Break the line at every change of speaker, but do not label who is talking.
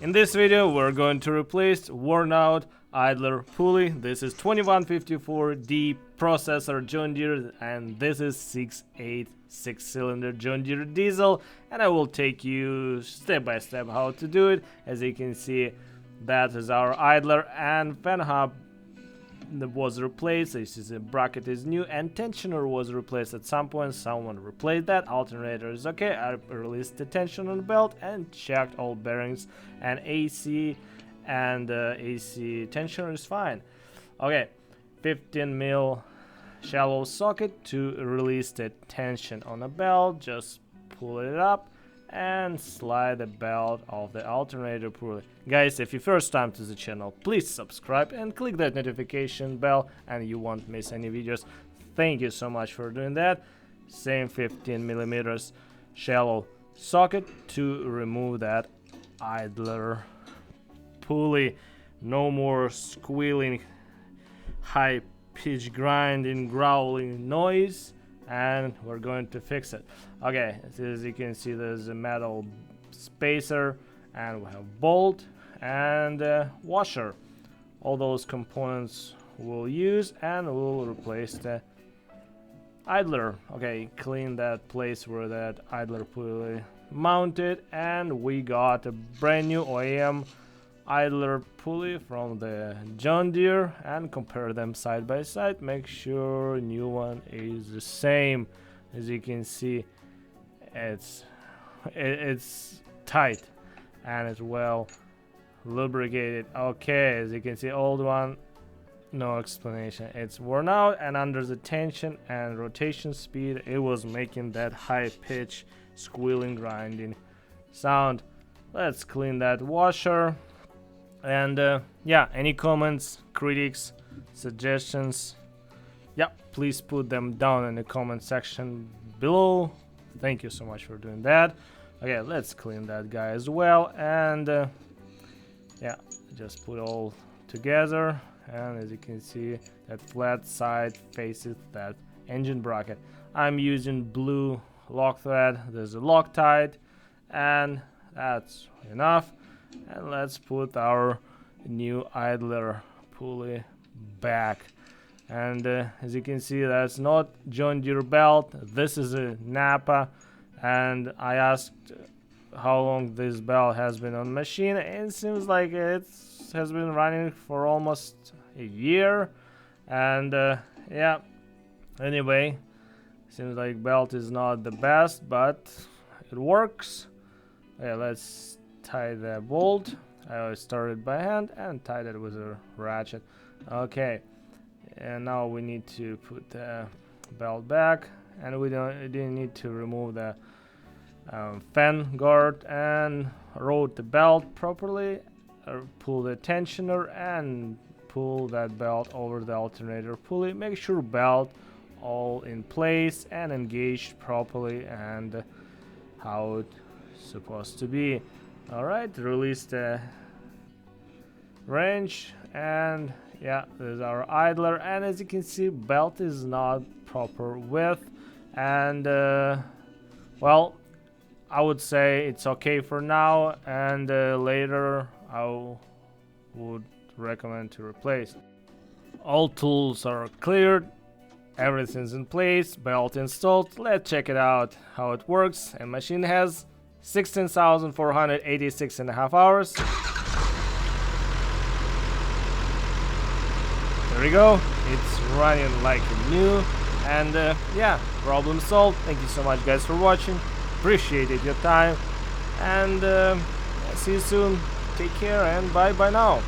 In this video we're going to replace worn out idler pulley. This is 2154d processor John Deere and this is 6.8 6-cylinder John Deere diesel, and I will take you step by step how to do it. As you can see, that is our idler and fan hub that was replaced. This is a bracket is new and tensioner was replaced at some point. Someone replaced that. Alternator is okay. I released the tension on the belt and checked all bearings and AC, and AC tensioner is fine. Okay, 15 mil shallow socket to release the tension on the belt. Just pull it up and slide the belt of the alternator pulley. Guys, if you're first time to the channel, please subscribe and click that notification bell and you won't miss any videos. Thank you so much for doing that. Same 15 millimeters shallow socket to remove that idler pulley. No more squealing, high pitch grinding, growling noise, and we're going to fix it. Okay, so as you can see, there's a metal spacer and we have bolt and washer. All those components we'll use and we'll replace the idler. Okay, clean that place where that idler pulley mounted, and we got a brand new OEM idler pulley from the John Deere and compare them side by side. Make sure new one is the same. As you can see, it's tight and it's well lubricated. Okay, as you can see, old one, no explanation, it's worn out, and under the tension and rotation speed it was making that high pitch squealing grinding sound. Let's clean that washer. And yeah, any comments, critics, suggestions, yeah, please put them down in the comment section below. Thank you so much for doing that. Okay, let's clean that guy as well. And yeah, just put all together, and as you can see, that flat side faces that engine bracket. I'm using blue lock thread. There's a Loctite, and that's enough. And let's put our new idler pulley back. And as you can see, that's not John Deere belt, this is a Napa. And I asked how long this belt has been on machine, and it seems like it has been running for almost a year. And yeah, anyway, seems like belt is not the best, but it works. Okay, let's tie the bolt. I started by hand and tied it with a ratchet. Okay, and now we need to put the belt back, and we didn't need to remove the fan guard and route the belt properly, pull the tensioner and pull that belt over the alternator pulley. Make sure belt all in place and engaged properly and how it's supposed to be. Alright, release the wrench, and yeah, there's our idler. And as you can see, belt is not proper width, and well, I would say it's okay for now, and later I would recommend to replace. All tools are cleared, everything's in place, belt installed. Let's check it out how it works. A machine has 16,486.5 hours. There we go, it's running like new. And yeah, problem solved. Thank you so much guys for watching, appreciated your time, and see you soon. Take care and bye now.